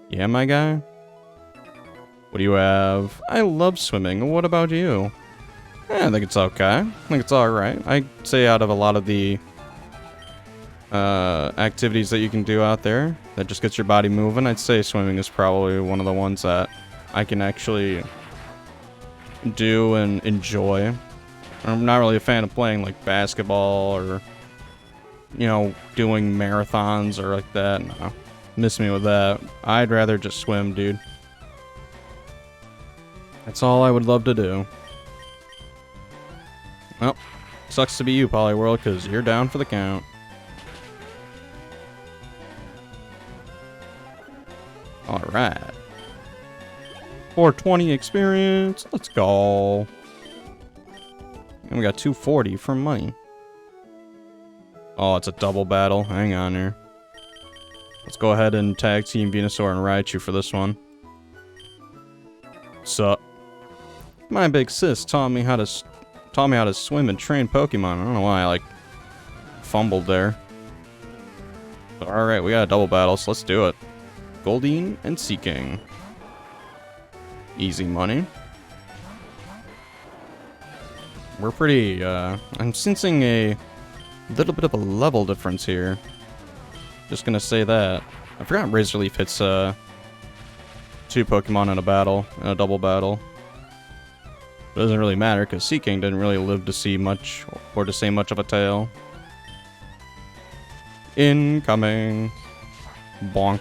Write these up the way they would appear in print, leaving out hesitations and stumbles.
Yeah, my guy? What do you have? I love swimming. What about you? I think it's okay. I think it's alright. I'd say out of a lot of the activities that you can do out there that just gets your body moving, I'd say swimming is probably one of the ones that I can actually do and enjoy. I'm not really a fan of playing like basketball or, you know, doing marathons or like that. No. Miss me with that. I'd rather just swim, dude. That's all I would love to do. Well, sucks to be you, Polyworld, because you're down for the count. Alright. 420 experience. Let's go. And we got 240 for money. Oh, it's a double battle. Hang on here. Let's go ahead and tag team Venusaur and Raichu for this one. Sup? My big sis taught me how to swim and train Pokemon. I don't know why I like fumbled there. But alright, we got a double battle, so let's do it. Goldeen and Seaking. Easy money. We're pretty, I'm sensing a little bit of a level difference here. Just gonna say that. I forgot Razor Leaf hits, 2 Pokemon in a battle, in a double battle. It doesn't really matter, because Seaking didn't really live to see much, or to say much of a tale. Incoming. Bonk.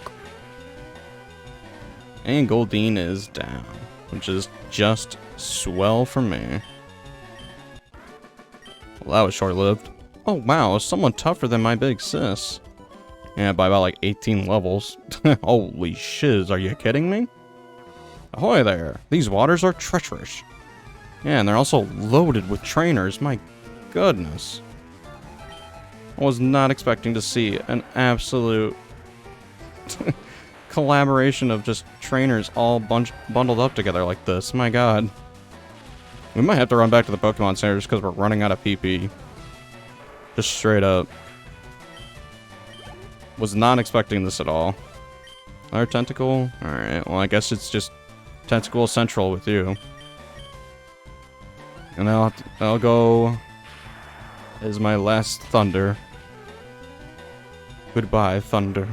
And Goldeen is down, which is just swell for me. Well, that was short-lived. Oh, wow, someone tougher than my big sis. Yeah, by about like 18 levels. Holy shiz, are you kidding me? Ahoy there, these waters are treacherous. Yeah, and they're also loaded with trainers, my goodness. I was not expecting to see an absolute collaboration of just trainers all bundled up together like this, my god. We might have to run back to the Pokemon Center just because we're running out of PP. Just straight up. Was not expecting this at all. Our Tentacle? Alright, well I guess it's just Tentacle Central with you. And I'll go as my last Thunder. Goodbye, Thunder.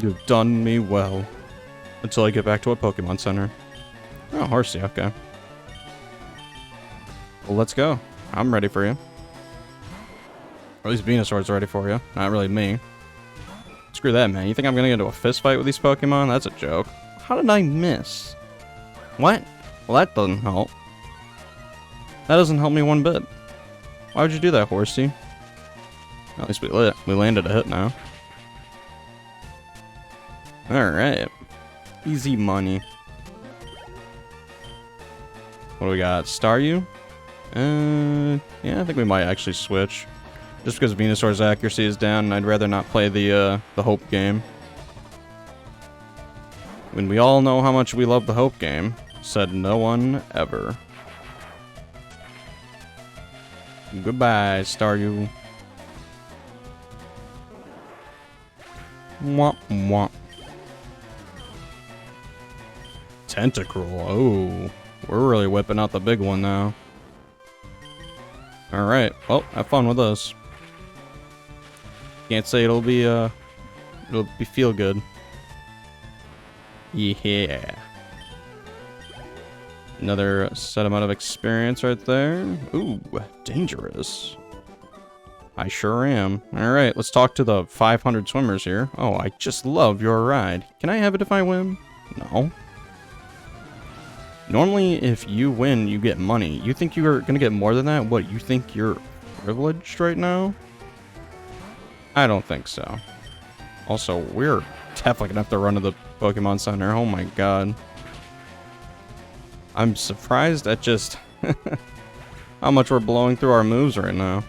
You've done me well. Until I get back to a Pokemon Center. Oh, Horsey, okay. Well, let's go. I'm ready for you. Or at least Venusaur's ready for you. Not really me. Screw that, man. You think I'm gonna get into a fist fight with these Pokemon? That's a joke. How did I miss? What? Well, that doesn't help. That doesn't help me one bit. Why would you do that, Horsey? At least we landed a hit now. Alright. Easy money. What do we got? Staryu? Yeah, I think we might actually switch. Just because Venusaur's accuracy is down, and I'd rather not play the Hope game. When we all know how much we love the Hope game, said no one ever. Goodbye, Staryu. Mwah, mwah. Tentacruel. Oh, we're really whipping out the big one now. Alright, well, have fun with us. Can't say it'll be feel good. Yeah. Another set amount of experience right there. Ooh, dangerous. I sure am. Alright, let's talk to the 500 swimmers here. Oh, I just love your ride. Can I have it if I win? No. Normally, if you win, you get money. You think you're gonna get more than that? What, you think you're privileged right now? I don't think so. Also, we're definitely gonna have to run to the Pokemon Center. Oh my god. I'm surprised at just how much we're blowing through our moves right now.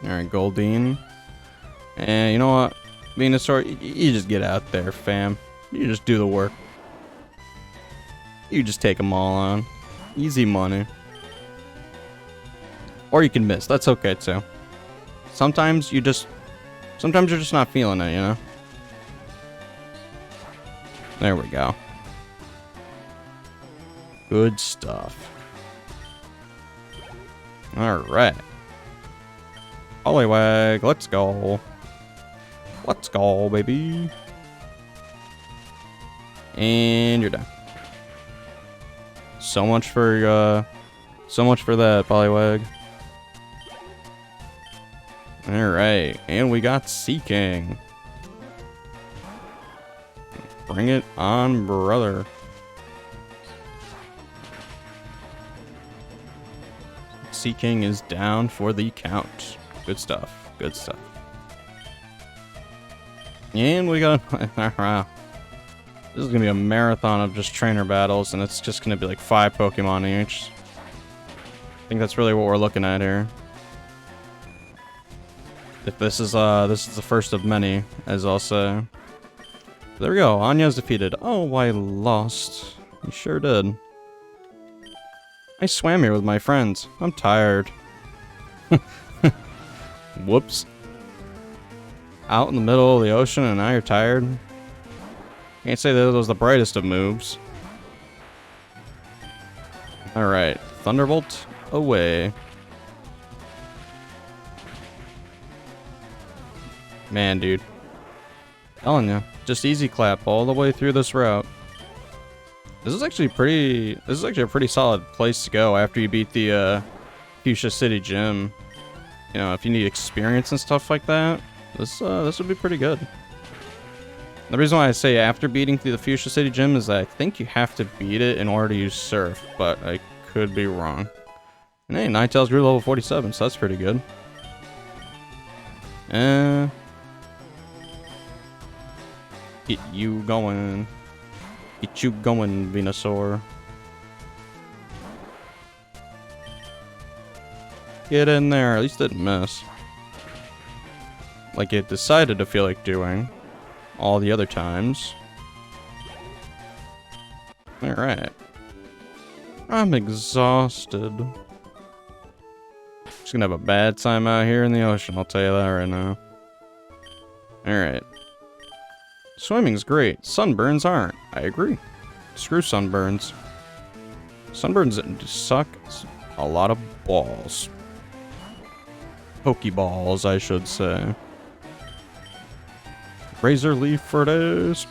Alright, Goldeen. And you know what? Venusaur, you just get out there, fam. You just do the work. You just take them all on. Easy money. Or you can miss. That's okay, too. Sometimes you're just not feeling it, you know? There we go. Good stuff. Alright. Poliwag, let's go. Let's go, baby. And you're done. So much for that, Poliwag. Alright, and we got Sea King. Bring it on, brother. Sea King is down for the count. Good stuff. Good stuff. And we got... Wow. This is going to be a marathon of just trainer battles, and it's just going to be like 5 Pokemon each. I think that's really what we're looking at here. If this is the first of many, as I'll say. There we go. Anya's defeated. Oh, I lost. You sure did. I swam here with my friends. I'm tired. Whoops. Out in the middle of the ocean and now you're tired? Can't say that was the brightest of moves. Alright. Thunderbolt away. Man, dude. Telling ya. Just easy clap all the way through this route. This is actually a pretty solid place to go after you beat the Fuchsia City Gym. You know, if you need experience and stuff like that, this would be pretty good. The reason why I say after beating the Fuchsia City Gym is that I think you have to beat it in order to use Surf, but I could be wrong. And hey, Ninetales grew level 47, so that's pretty good. Get you going. Get you going, Venusaur. Get in there. At least it didn't miss. Like it decided to feel like doing all the other times. Alright. I'm exhausted. Just gonna have a bad time out here in the ocean, I'll tell you that right now. Alright. Swimming's great. Sunburns aren't. I agree. Screw sunburns. Sunburns suck a lot of balls. Pokeballs, I should say. Razor Leaf for this.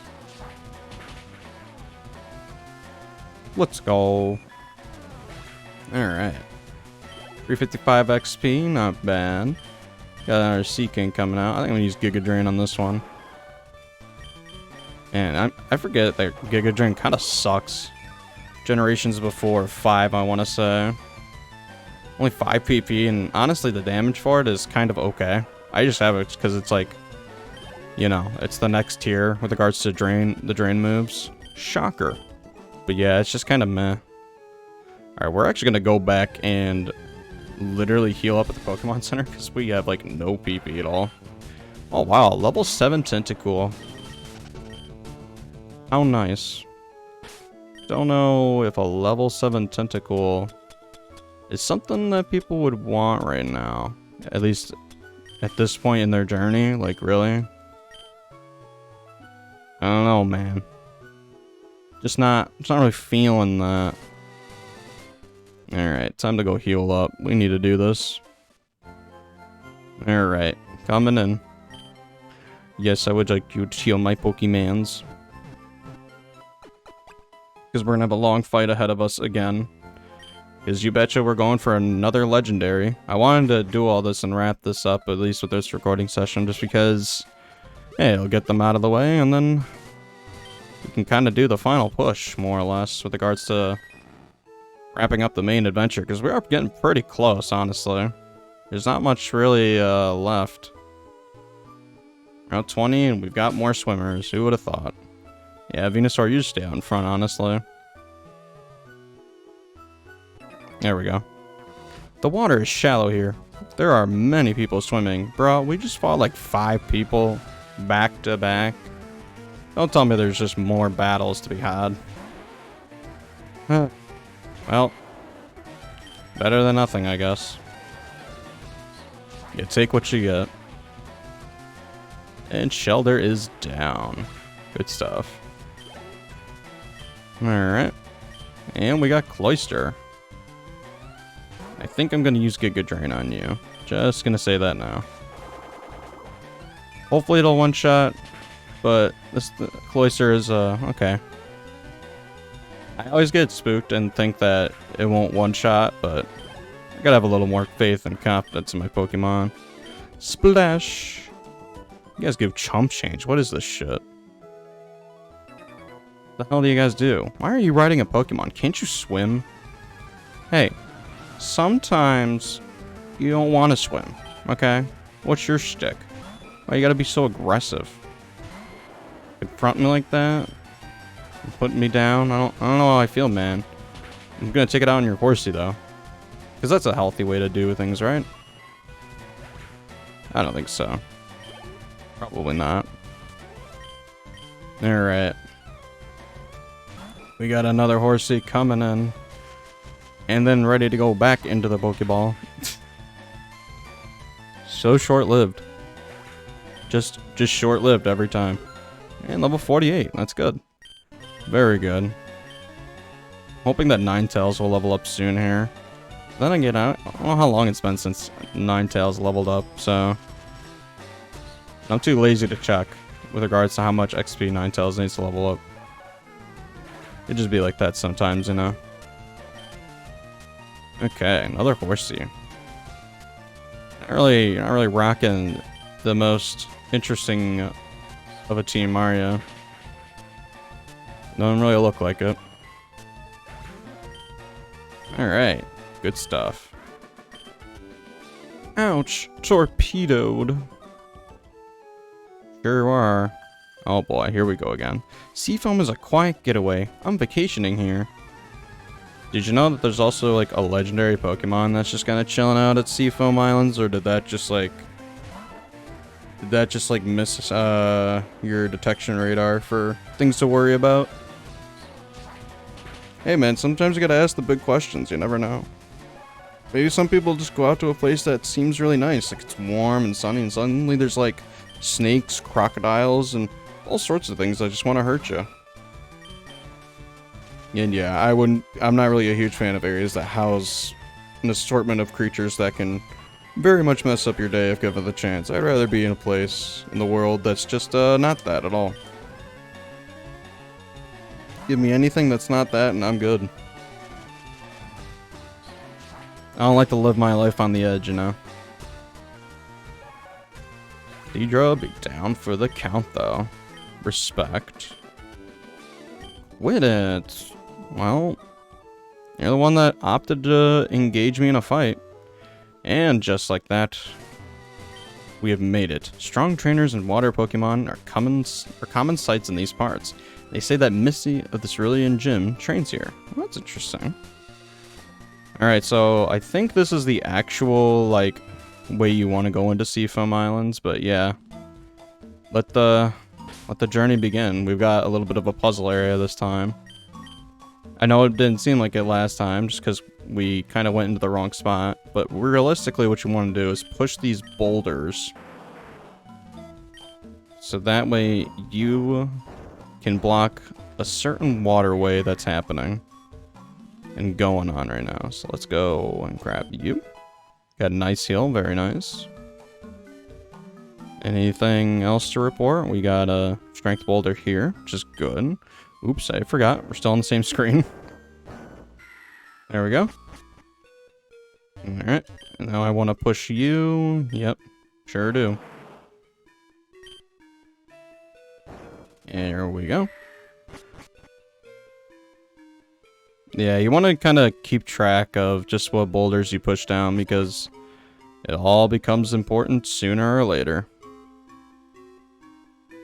Let's go. Alright. 355 XP, not bad. Got another Sea King coming out. I think I'm gonna use Giga Drain on this one. And I forget that Giga Drain kind of sucks. Generations before 5, I want to say. Only 5 PP, and honestly, the damage for it is kind of okay. I just have it because it's like, you know, it's the next tier with regards to the drain moves. Shocker. But yeah, it's just kind of meh. Alright, we're actually going to go back and literally heal up at the Pokemon Center because we have like no PP at all. Oh wow, level 7 Tentacool. How nice. Don't know if a level 7 Tentacool is something that people would want right now. At least at this point in their journey. Like, really? I don't know, man. Just not really feeling that. Alright, time to go heal up. We need to do this. Alright, coming in. Yes, I would like you to heal my Pokemans. Because we're going to have a long fight ahead of us again. Because you betcha we're going for another legendary. I wanted to do all this and wrap this up, at least with this recording session, just because, hey, it'll get them out of the way, and then we can kind of do the final push, more or less, with regards to wrapping up the main adventure, because we are getting pretty close, honestly. There's not much really left. Route 20, and we've got more swimmers. Who would have thought? Yeah, Venusaur, you just stay out in front, honestly. There we go. The water is shallow here. There are many people swimming. Bro, we just fought like 5 people back to back. Don't tell me there's just more battles to be had. Well, better than nothing, I guess. You take what you get. And Shelter is down. Good stuff. Alright. And we got Cloyster. I think I'm gonna use Giga Drain on you. Just gonna say that now. Hopefully it'll one-shot, but this Cloyster is, okay. I always get spooked and think that it won't one-shot, but I gotta have a little more faith and confidence in my Pokemon. Splash! You guys give chump change. What is this shit? What the hell do you guys do? Why are you riding a Pokemon? Can't you swim? Hey, sometimes you don't want to swim, okay? What's your shtick? Why you gotta be so aggressive? Confront me like that? Putting me down? I don't know how I feel, man. I'm gonna take it out on your horsey, though. Because that's a healthy way to do things, right? I don't think so. Probably not. Alright. We got another horsey coming in. And then ready to go back into the Pokeball. So short-lived. Just short-lived every time. And level 48. That's good. Very good. Hoping that Ninetales will level up soon here. Then again, I don't know how long it's been since Ninetales leveled up, so... I'm too lazy to check with regards to how much XP Ninetales needs to level up. It'd just be like that sometimes, you know? Okay, another horsey. Not really rocking the most interesting of a team, Mario. Doesn't really look like it. Alright, good stuff. Ouch, torpedoed. Sure are. Oh boy, here we go again. Seafoam is a quiet getaway. I'm vacationing here. Did you know that there's also like a legendary Pokemon that's just kind of chilling out at Seafoam Islands, or did that just like miss your detection radar for things to worry about? Hey man, sometimes you gotta ask the big questions, you never know. Maybe some people just go out to a place that seems really nice, like it's warm and sunny, and suddenly there's like snakes, crocodiles, and all sorts of things that just want to hurt you. And yeah, I'm not really a huge fan of areas that house an assortment of creatures that can very much mess up your day if given the chance. I'd rather be in a place in the world that's just not that at all. Give me anything that's not that and I'm good. I don't like to live my life on the edge, you know. Deidre be down for the count though. Respect. Quit it. Well, you're the one that opted to engage me in a fight. And just like that, we have made it. Strong trainers and water Pokemon are common sights in these parts. They say that Misty of the Cerulean Gym trains here. Well, that's interesting. Alright, so I think this is the actual, like, way you want to go into Seafoam Islands, but yeah. Let the journey begin. We've got a little bit of a puzzle area this time. I know it didn't seem like it last time, just because we kind of went into the wrong spot, but realistically what you want to do is push these boulders. So that way you can block a certain waterway that's happening and going on right now. So let's go and grab you. Got a nice heal, very nice. Anything else to report? We got a strength boulder here, which is good. Oops, I forgot. We're still on the same screen. There we go. Alright. And now I want to push you. Yep. Sure do. There we go. Yeah, you want to kind of keep track of just what boulders you push down because it all becomes important sooner or later.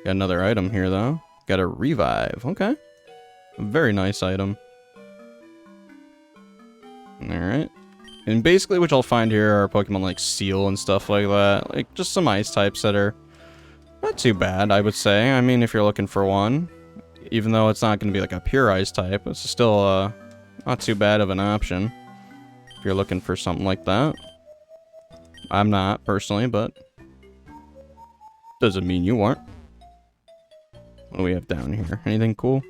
Got another item here, though. Got a revive. Okay. A very nice item. Alright. And basically what you'll find here are Pokemon like Seal and stuff like that. Like, just some ice types that are not too bad, I would say. I mean, if you're looking for one. Even though it's not going to be like a pure ice type, it's still not too bad of an option. If you're looking for something like that. I'm not, personally, but doesn't mean you aren't. What do we have down here? Anything cool?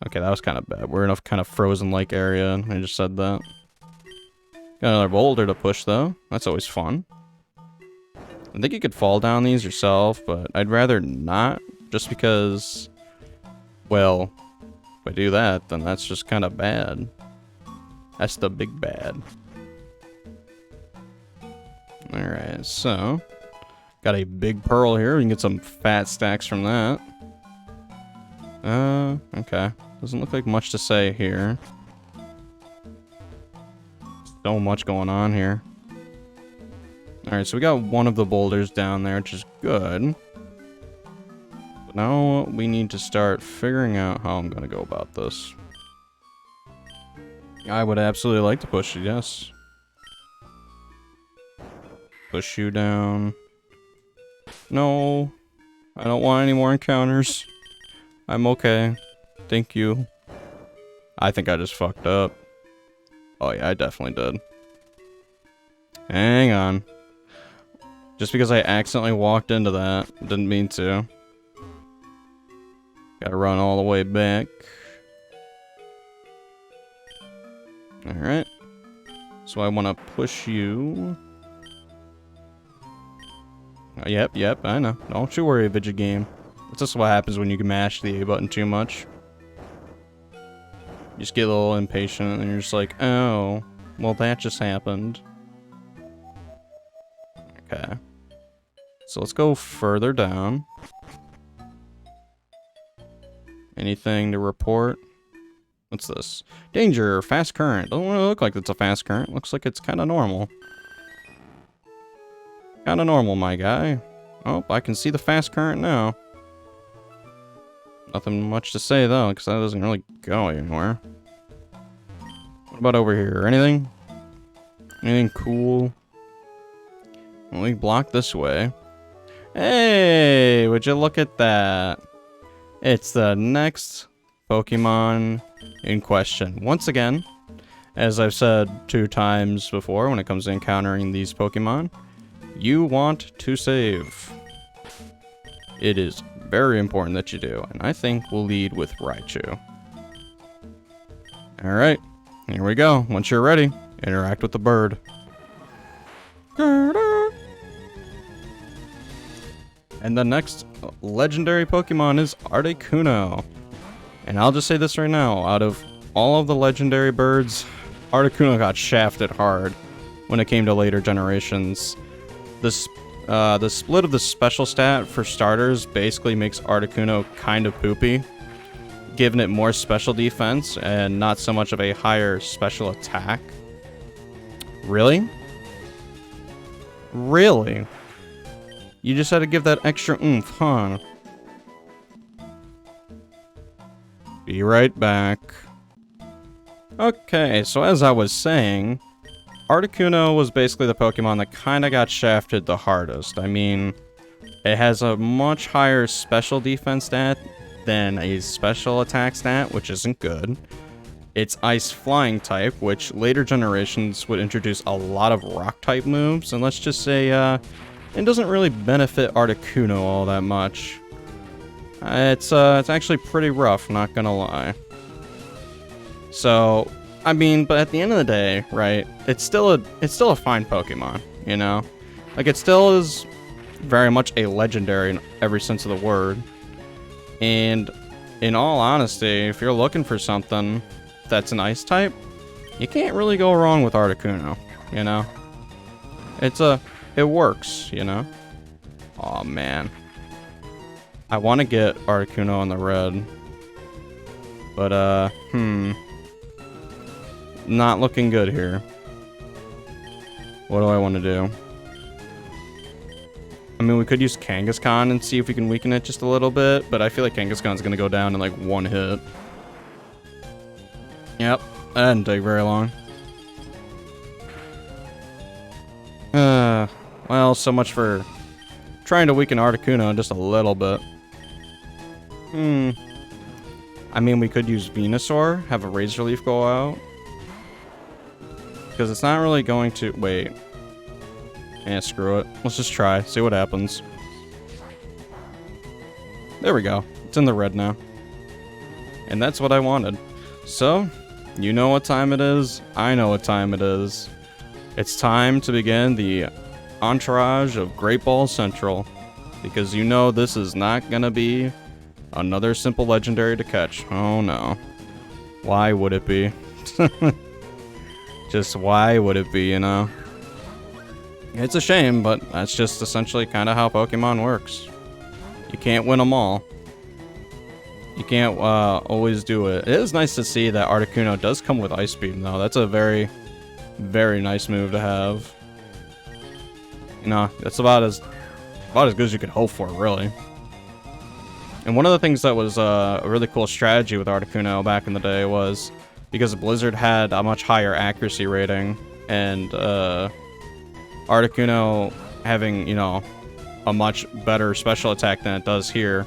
Okay, that was kind of bad. We're in a kind of frozen lake area, and I just said that. Got another boulder to push, though. That's always fun. I think you could fall down these yourself, but I'd rather not, just because, well, if I do that, then that's just kind of bad. That's the big bad. Alright, so, got a big pearl here. We can get some fat stacks from that. Okay. Doesn't look like much to say here. So much going on here. Alright, so we got one of the boulders down there, which is good. But now we need to start figuring out how I'm going to go about this. I would absolutely like to push it, yes. Push you down. No. I don't want any more encounters. I'm okay. Thank you. I think I just fucked up. Oh yeah, I definitely did. Hang on. Just because I accidentally walked into that, didn't mean to. Gotta run all the way back. Alright. So I want to push you. Oh, yep, I know. Don't you worry, Vidya game. That's just what happens when you can mash the A button too much. You just get a little impatient and you're just like, oh, well that just happened. Okay. So let's go further down. Anything to report? What's this? Danger, fast current. Doesn't really look like it's a fast current. Looks like it's kind of normal. Kind of normal, my guy. Oh, I can see the fast current now. Nothing much to say, though, because that doesn't really go anywhere. What about over here? Anything? Anything cool? Well, we block this way. Hey, would you look at that? It's the next Pokemon in question. Once again, as I've said 2 times before when it comes to encountering these Pokemon, you want to save. It is very important that you do, and I think we'll lead with Raichu. Alright, here we go. Once you're ready, interact with the bird. And the next legendary Pokemon is Articuno. And I'll just say this right now, out of all of the legendary birds, Articuno got shafted hard when it came to later generations. The split of the special stat, for starters, basically makes Articuno kind of poopy, giving it more special defense and not so much of a higher special attack. Really? Really? You just had to give that extra oomph, huh? Be right back. Okay, so as I was saying, Articuno was basically the Pokemon that kind of got shafted the hardest. I mean, it has a much higher special defense stat than a special attack stat, which isn't good. It's Ice Flying type, which later generations would introduce a lot of Rock type moves, and let's just say, it doesn't really benefit Articuno all that much. It's actually pretty rough, not gonna lie. So, I mean, but at the end of the day, right, it's still a fine Pokemon, you know? Like, it still is very much a legendary in every sense of the word. And in all honesty, if you're looking for something that's an Ice type, you can't really go wrong with Articuno, you know? It works, you know? Aw, man. I want to get Articuno on the red. But, not looking good here. What do I want to do? I mean, we could use Kangaskhan and see if we can weaken it just a little bit, but I feel like Kangaskhan's gonna go down in like 1 hit. Yep, that didn't take very long. Well, so much for trying to weaken Articuno just a little bit. I mean, we could use Venusaur, have a Razor Leaf go out. Because it's not really going to... Wait. Eh, screw it. Let's just try. See what happens. There we go. It's in the red now. And that's what I wanted. So, you know what time it is. I know what time it is. It's time to begin the entourage of Great Ball Central. Because you know this is not gonna be another simple legendary to catch. Oh no. Why would it be? Just why would it be, you know? It's a shame, but that's just essentially kind of how Pokemon works. You can't win them all. You can't always do it. It is nice to see that Articuno does come with Ice Beam, though. That's a very, very nice move to have. You know, that's about as good as you could hope for, really. And one of the things that was a really cool strategy with Articuno back in the day was because Blizzard had a much higher accuracy rating, and Articuno having, you know, a much better special attack than it does here,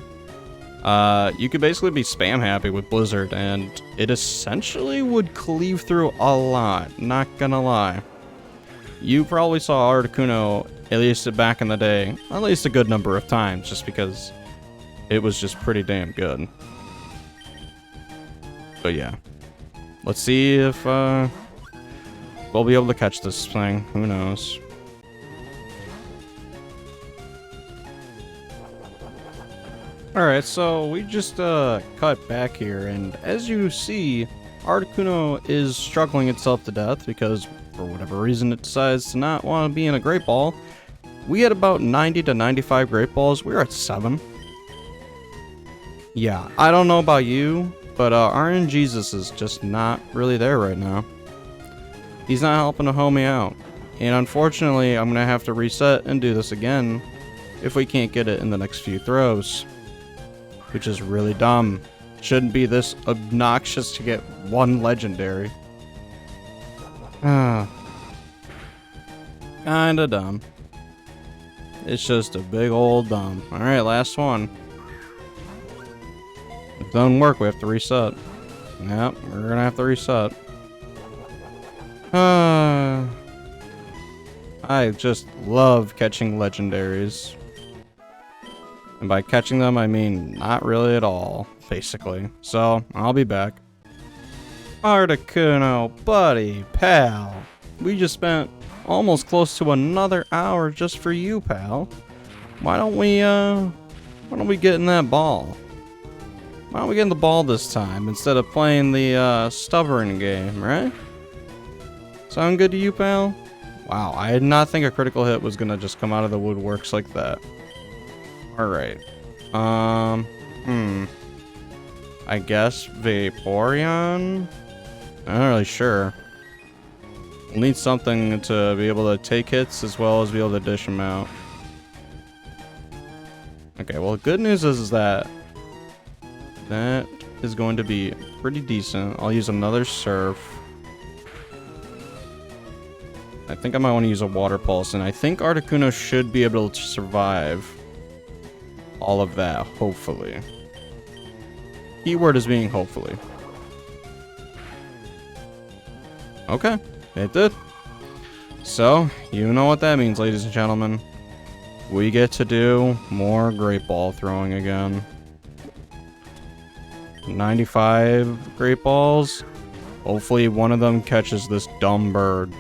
you could basically be spam happy with Blizzard, and it essentially would cleave through a lot, not gonna lie. You probably saw Articuno, at least back in the day, at least a good number of times, just because it was just pretty damn good. But yeah. Let's see if we'll be able to catch this thing. Who knows? Alright, so we just cut back here, and as you see, Articuno is struggling itself to death because, for whatever reason, it decides to not want to be in a Great Ball. We had about 90 to 95 Great Balls. We're at 7. Yeah, I don't know about you, but RNGesus is just not really there right now. He's not helping to homie out. And unfortunately, I'm going to have to reset and do this again if we can't get it in the next few throws. Which is really dumb. Shouldn't be this obnoxious to get one legendary. Kinda dumb. It's just a big old dumb. Alright, last one. If it doesn't work, we have to reset. Yep, we're gonna have to reset. I just love catching legendaries. And by catching them, I mean not really at all, basically. So, I'll be back. Articuno, buddy, pal. We just spent almost close to another hour just for you, pal. Why don't we get in that ball? Why don't we get in the ball this time instead of playing the stubborn game, right? Sound good to you, pal? Wow, I did not think a critical hit was gonna just come out of the woodworks like that. Alright. I guess Vaporeon? I'm not really sure. We'll need something to be able to take hits as well as be able to dish them out. Okay, well, the good news is that is going to be pretty decent. I'll use another Surf. I think I might want to use a Water Pulse, and I think Articuno should be able to survive all of that, hopefully. Keyword is being hopefully. Okay, it did. So, you know what that means, ladies and gentlemen. We get to do more Great Ball throwing again. 95 Great Balls. Hopefully one of them catches this dumb bird.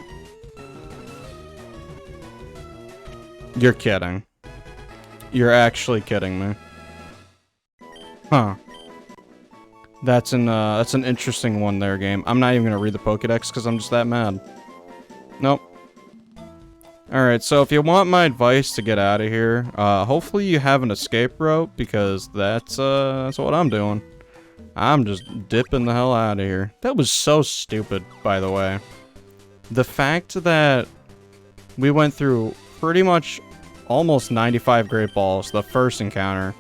You're kidding. You're actually kidding me. Huh. That's an interesting one there, game. I'm not even gonna read the Pokédex because I'm just that mad. Nope. Alright, so if you want my advice to get out of here, hopefully you have an escape route, because that's what I'm doing. I'm just dipping the hell out of here. That was so stupid, by the way. The fact that we went through pretty much almost 95 Great Balls the first encounter,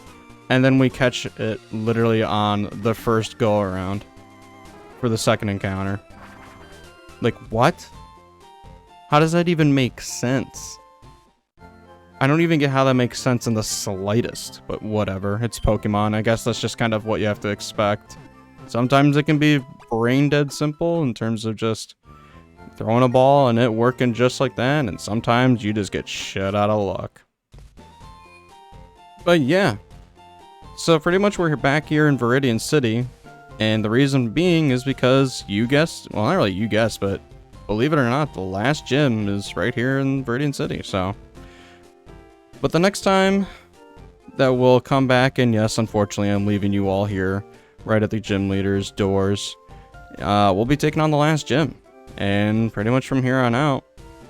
and then we catch it literally on the first go around for the second encounter. Like, what? How does that even make sense? I don't even get how that makes sense in the slightest, but whatever. It's Pokemon. I guess that's just kind of what you have to expect. Sometimes it can be brain dead simple in terms of just throwing a ball and it working just like that, and sometimes you just get shit out of luck. But yeah. So pretty much we're back here in Viridian City. And the reason being is because you guessed, well, not really you guessed, but believe it or not, the last gym is right here in Viridian City, so. But the next time that we'll come back, and yes, unfortunately, I'm leaving you all here right at the gym leader's doors. We'll be taking on the last gym. And pretty much from here on out,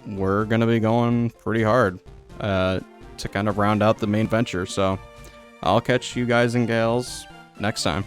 we're going to be going pretty hard to kind of round out the main venture. So I'll catch you guys and gals next time.